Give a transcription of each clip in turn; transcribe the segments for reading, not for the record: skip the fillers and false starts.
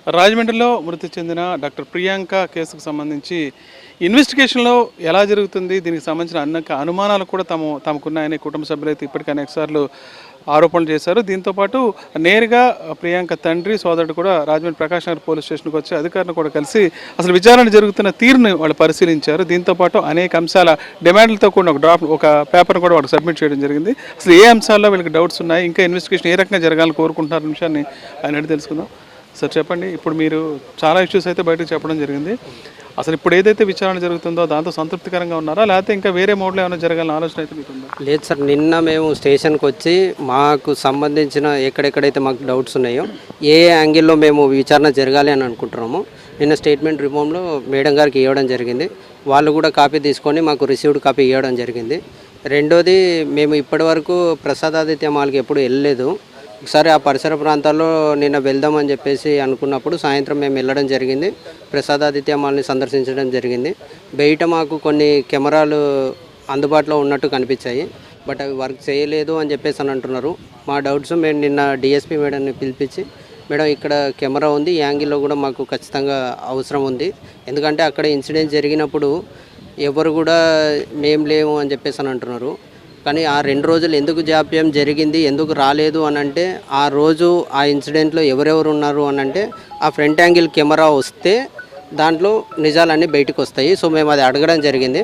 రాజమండ్రిలో మృతి చెందిన డాక్టర్ ప్రియాంక కేసుకు సంబంధించి ఇన్వెస్టిగేషన్లో ఎలా జరుగుతుంది, దీనికి సంబంధించిన అనేక అనుమానాలు కూడా తమకున్నాయని కుటుంబ సభ్యులైతే ఇప్పటికీ అనేకసార్లు ఆరోపణలు చేశారు. దీంతోపాటు నేరుగా ప్రియాంక తండ్రి సోదరుడు కూడా రాజమండ్రి ప్రకాష్ నగర్ పోలీస్ స్టేషన్కి వచ్చి అధికారులను కూడా కలిసి అసలు విచారణ జరుగుతున్న తీరుని వాళ్ళు పరిశీలించారు. దీంతోపాటు అనేక అంశాల డిమాండ్లతో కూడిన ఒక పేపర్ని కూడా వాళ్ళకి సబ్మిట్ చేయడం జరిగింది. అసలు ఏ అంశాల్లో వీళ్ళకి డౌట్స్ ఉన్నాయి, ఇంకా ఇన్వెస్టిగేషన్ ఏ రకంగా జరగాలని కోరుకుంటున్నారు విషయాన్ని ఆయన అడిగి తెలుసుకుందాం. సార్ చెప్పండి, ఇప్పుడు మీరు చాలా ఇష్యూస్ అయితే బయటకు చెప్పడం జరిగింది. అసలు ఇప్పుడు ఏదైతే విచారణ జరుగుతుందో దాంతో సంతృప్తికరంగా ఉన్నారా, లేకపోతే ఇంకా వేరే మోడ్లో ఏమైనా జరగాలని ఆలోచన అయితే మీకు ఉందా? లేదు సార్, నిన్న మేము స్టేషన్కి వచ్చి మాకు సంబంధించిన ఎక్కడెక్కడైతే మాకు డౌట్స్ ఉన్నాయో ఏ యాంగిల్లో మేము విచారణ జరగాలి అని అనుకుంటున్నాము నిన్న స్టేట్మెంట్ రిఫామ్లో మేడం గారికి ఇవ్వడం జరిగింది. వాళ్ళు కూడా కాపీ తీసుకొని మాకు రిసీవ్డ్ కాపీ ఇవ్వడం జరిగింది. రెండోది, మేము ఇప్పటివరకు ప్రసాదాదిత్య మాల్కి ఎప్పుడు వెళ్ళలేదు. ఒకసారి ఆ పరిసర ప్రాంతాల్లో నిన్న వెళ్దామని చెప్పేసి అనుకున్నప్పుడు సాయంత్రం మేము వెళ్ళడం జరిగింది. ప్రసాదాదిత్య మాల్ని సందర్శించడం జరిగింది. బయట మాకు కొన్ని కెమెరాలు అందుబాటులో ఉన్నట్టు కనిపించాయి, బట్ అవి వర్క్ చేయలేదు అని చెప్పేసి అని అంటున్నారు. మా డౌట్స్ మేము నిన్న డిఎస్పీ మేడంని పిలిపించి, మేడం ఇక్కడ కెమెరా ఉంది, ఈ యాంగిల్లో కూడా మాకు ఖచ్చితంగా అవసరం ఉంది, ఎందుకంటే అక్కడ ఇన్సిడెంట్ జరిగినప్పుడు ఎవరు కూడా మేము లేము అని చెప్పేసి అని అంటున్నారు. కానీ ఆ 2 రోజులు ఎందుకు జాప్యం జరిగింది, ఎందుకు రాలేదు అని అంటే, ఆ రోజు ఆ ఇన్సిడెంట్లో ఎవరెవరు ఉన్నారు అని అంటే ఆ ఫ్రంట్ యాంగిల్ కెమెరా వస్తే దాంట్లో నిజాలన్నీ బయటకు వస్తాయి. సో మేము అది అడగడం జరిగింది.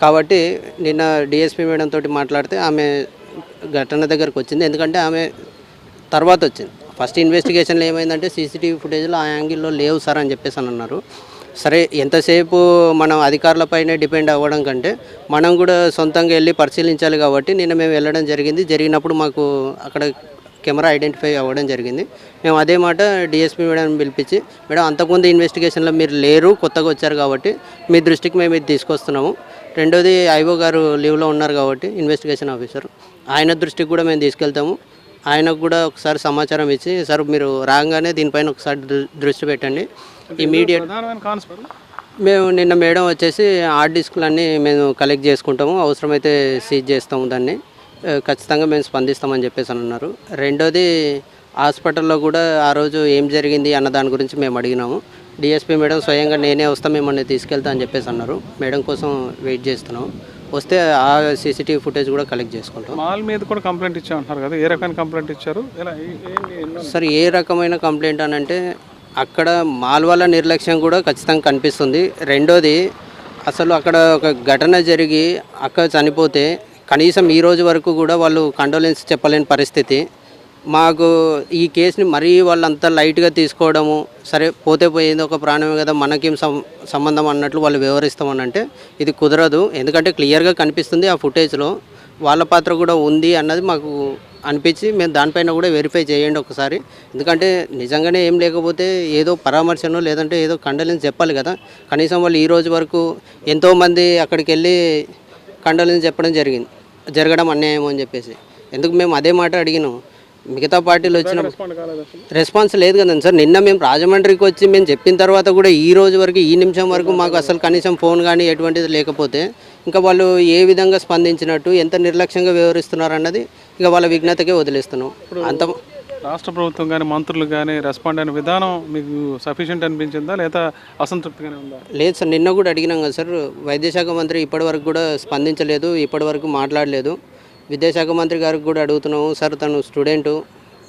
కాబట్టి నిన్న డిఎస్పీ మేడం తోటి మాట్లాడితే ఆమె ఘటన దగ్గరకు వచ్చింది, ఎందుకంటే ఆమె తర్వాత వచ్చింది. ఫస్ట్ ఇన్వెస్టిగేషన్లో ఏమైందంటే సీసీటీవీ ఫుటేజ్లో ఆ యాంగిల్లో లేవు సార్ అని చెప్పేసి అని అన్నారు. సరే, ఎంతసేపు మనం అధికారులపైనే డిపెండ్ అవ్వడం కంటే మనం కూడా సొంతంగా వెళ్ళి పరిశీలించాలి. కాబట్టి నిన్న మేము వెళ్ళడం జరిగింది. జరిగినప్పుడు మాకు అక్కడ కెమెరా ఐడెంటిఫై అవ్వడం జరిగింది. మేము అదే మాట డిఎస్పీ మేడం పిలిపించి, మేడం అంతకుముందు ఇన్వెస్టిగేషన్లో మీరు లేరు, కొత్తగా వచ్చారు కాబట్టి మీ దృష్టికి మేము ఇది తీసుకొస్తున్నాము. రెండోది, ఐఓ గారు లీవ్లో ఉన్నారు కాబట్టి ఇన్వెస్టిగేషన్ ఆఫీసర్, ఆయన దృష్టికి కూడా మేము తీసుకెళ్తాము. ఆయనకు కూడా ఒకసారి సమాచారం ఇచ్చి, సార్ మీరు రాగానే దీనిపైన ఒకసారి దృష్టి పెట్టండి ఇమీడియట్. మేము నిన్న మేడం వచ్చేసి హార్డ్ డిస్క్లన్నీ మేము కలెక్ట్ చేసుకుంటాము, అవసరమైతే సీజ్ చేస్తాము, దాన్ని ఖచ్చితంగా మేము స్పందిస్తామని చెప్పేసి అని అన్నారు. రెండోది, హాస్పిటల్లో కూడా ఆ రోజు ఏం జరిగింది అన్న దాని గురించి మేము అడిగినాము. డిఎస్పీ మేడం స్వయంగా నేనే వస్తా, మిమ్మల్ని తీసుకెళ్తా అని చెప్పేసి అన్నారు. మేడం కోసం వెయిట్ చేస్తున్నాము. వస్తే ఆ సీసీటీవీ ఫుటేజ్ కూడా కలెక్ట్ చేసుకుంటాం. మాల్ మీద కూడా కంప్లైంట్ ఇచ్చామంటున్నారు కదా, ఏ రకమైన కంప్లైంట్ ఇచ్చారు? సార్, ఏ రకమైన కంప్లైంట్ అని అంటే అక్కడ మాల్ వాళ్ళ నిర్లక్ష్యం కూడా ఖచ్చితంగా కనిపిస్తుంది. రెండోది, అసలు అక్కడ ఒక ఘటన జరిగి అక్క చనిపోతే కనీసం ఈ రోజు వరకు కూడా వాళ్ళు కండోలెన్స్ చెప్పలేని పరిస్థితి. మాకు ఈ కేసుని మరీ వాళ్ళంతా లైట్గా తీసుకోవడము, సరే పోతే పోయింది ఒక ప్రాణమే కదా మనకేం సంబంధం అన్నట్లు వాళ్ళు వివరిస్తామని అంటే ఇది కుదరదు. ఎందుకంటే క్లియర్గా కనిపిస్తుంది ఆ ఫుటేజ్లో వాళ్ళ పాత్ర కూడా ఉంది అన్నది మాకు అనిపించి, మేము దానిపైన కూడా వెరిఫై చేయండి ఒకసారి. ఎందుకంటే నిజంగానే ఏం లేకపోతే ఏదో పరామర్శనో లేదంటే ఏదో కండోలెన్స్ చెప్పాలి కదా. కనీసం వాళ్ళు ఈ రోజు వరకు ఎంతోమంది అక్కడికి వెళ్ళి కండోలెన్స్ జరగడం అన్యాయం అని చెప్పేసి ఎందుకు మేము అదే మాట అడిగినాం. మిగతా పార్టీలు వచ్చిన రెస్పాన్స్ లేదు కదండి సార్. నిన్న మేము రాజమండ్రికి వచ్చి మేము చెప్పిన తర్వాత కూడా ఈ రోజు వరకు, ఈ నిమిషం వరకు మాకు అసలు కనీసం ఫోన్ కానీ ఎటువంటిది లేకపోతే ఇంకా వాళ్ళు ఏ విధంగా స్పందించినట్టు, ఎంత నిర్లక్ష్యంగా వ్యవహరిస్తున్నారు అన్నది ఇక వాళ్ళ విఘ్నతకే వదిలేస్తున్నాం. అంత రాష్ట్ర ప్రభుత్వం కానీ మంత్రులు కానీ రెస్పాండ్ అయిన విధానం మీకు సఫిషియెంట్ అనిపించిందా, లేదా అసంతృప్తిగానే ఉందా? లేదు సార్, నిన్న కూడా అడిగినాం కదా సార్. వైద్యశాఖ మంత్రి ఇప్పటివరకు కూడా స్పందించలేదు, ఇప్పటివరకు మాట్లాడలేదు. విద్యాశాఖ మంత్రి గారికి కూడా అడుగుతున్నాము, సార్ తను స్టూడెంటు,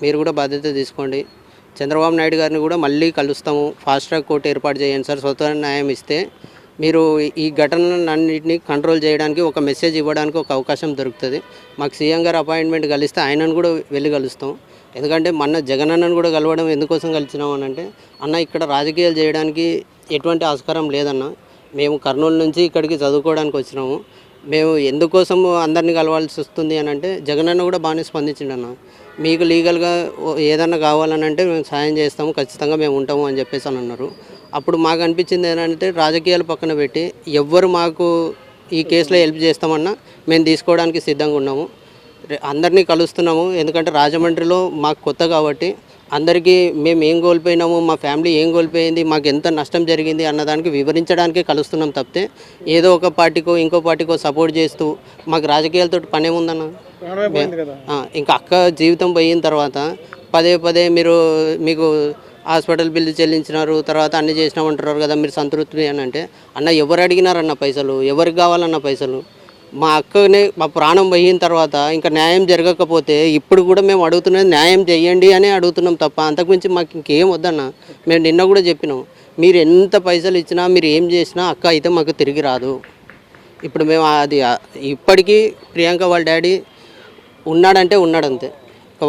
మీరు కూడా బాధ్యత తీసుకోండి. చంద్రబాబు నాయుడు గారిని కూడా మళ్ళీ కలుస్తాము, ఫాస్ట్ ట్రాక్ కోర్టు ఏర్పాటు చేయండి సార్, స్వతంత్ర న్యాయం ఇస్తే మీరు ఈ ఘటనలన్నింటినీ కంట్రోల్ చేయడానికి ఒక మెసేజ్ ఇవ్వడానికి ఒక అవకాశం దొరుకుతుంది. మాకు సీఎం గారు అపాయింట్మెంట్ కలిస్తే ఆయనను కూడా వెళ్ళి కలుస్తాం. ఎందుకంటే మొన్న జగనన్నను కూడా కలవడం ఎందుకోసం కలిసినాం అని అంటే, అన్న ఇక్కడ రాజకీయాలు చేయడానికి ఎటువంటి ఆస్కారం లేదన్న, మేము కర్నూలు నుంచి ఇక్కడికి చదువుకోవడానికి వచ్చినాము, మేము ఎందుకోసము అందరినీ కలవాల్సి వస్తుంది అని అంటే జగనన్న కూడా బాగానే స్పందించిండు అన్న, మీకు లీగల్గా ఏదన్నా కావాలని అంటే మేము సాయం చేస్తాము, ఖచ్చితంగా మేము ఉంటాము అని చెప్పేసి అని అన్నారు. అప్పుడు మాకు అనిపించింది ఏంటంటే రాజకీయాలు పక్కన పెట్టి ఎవ్వరు మాకు ఈ కేసులో హెల్ప్ చేస్తామన్నా మేము తీసుకోవడానికి సిద్ధంగా ఉన్నాము. అందరినీ కలుస్తున్నాము, ఎందుకంటే రాజమండ్రిలో మాకు కొత్త కాబట్టి అందరికీ మేము ఏం కోల్పోయినాము, మా ఫ్యామిలీ ఏం కోల్పోయింది, మాకు ఎంత నష్టం జరిగింది అన్నదానికి వివరించడానికే కలుస్తున్నాం తప్పితే ఏదో ఒక పార్టీకో ఇంకో పార్టీకో సపోర్ట్ చేస్తూ మాకు రాజకీయాలతో పని ఏముందన్న. ఇంకా అక్క జీవితం పోయిన తర్వాత పదే పదే మీకు హాస్పిటల్ బిల్లు చెల్లించినారు, తర్వాత అన్ని చేసినామంటున్నారు కదా, మీరు సంతృప్తి అని అంటే, అన్న ఎవరు అడిగినారన్న పైసలు, ఎవరికి కావాలన్న పైసలు? మా అక్కనే మా ప్రాణం పోయిన తర్వాత ఇంకా న్యాయం జరగకపోతే ఇప్పుడు కూడా మేము అడుగుతున్నది న్యాయం చేయండి అని అడుగుతున్నాం తప్ప అంతకుమించి మాకు ఇంకేం వద్దన్న. మేము నిన్న కూడా చెప్పినాం, మీరు ఎంత పైసలు ఇచ్చినా మీరు ఏం చేసినా అక్క అయితే మాకు తిరిగి రాదు. ఇప్పుడు మేము అది ఇప్పటికీ ప్రియాంక వాళ్ళ డాడీ ఉన్నాడంటే ఉన్నాడంతే.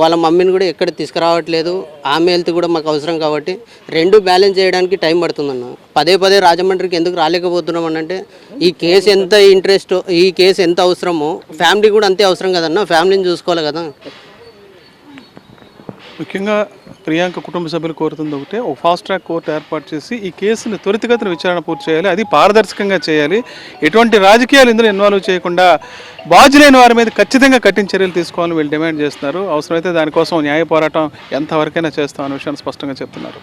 వాళ్ళ మమ్మీని కూడా ఎక్కడ తీసుకురావట్లేదు. ఆమె హెల్త్ కూడా మాకు అవసరం కాబట్టి రెండు బ్యాలెన్స్ చేయడానికి టైం పడుతుందన్న. పదే పదే రాజమండ్రికి ఎందుకు రాలేకపోతున్నాం అంటే ఈ కేసు ఎంత ఇంట్రెస్ట్, ఈ కేసు ఎంత అవసరమో ఫ్యామిలీ కూడా అంతే అవసరం కదన్న. ఫ్యామిలీని చూసుకోవాలి కదా. ముఖ్యంగా ప్రియాంక కుటుంబ సభ్యులు కోరుతుంది ఒకటే, ఒక ఫాస్ట్ ట్రాక్ కోర్టు ఏర్పాటు చేసి ఈ కేసుని త్వరితగతిన విచారణ పూర్తి చేయాలి, అది పారదర్శకంగా చేయాలి, ఎటువంటి రాజకీయాలు ఇందులో ఇన్వాల్వ్ చేయకుండా బాధ్యులైన వారి మీద ఖచ్చితంగా కఠిన చర్యలు తీసుకోవాలని వీళ్ళు డిమాండ్ చేస్తున్నారు. అవసరమైతే దానికోసం న్యాయ పోరాటం ఎంతవరకైనా చేస్తామనే విషయాన్ని స్పష్టంగా చెప్తున్నారు.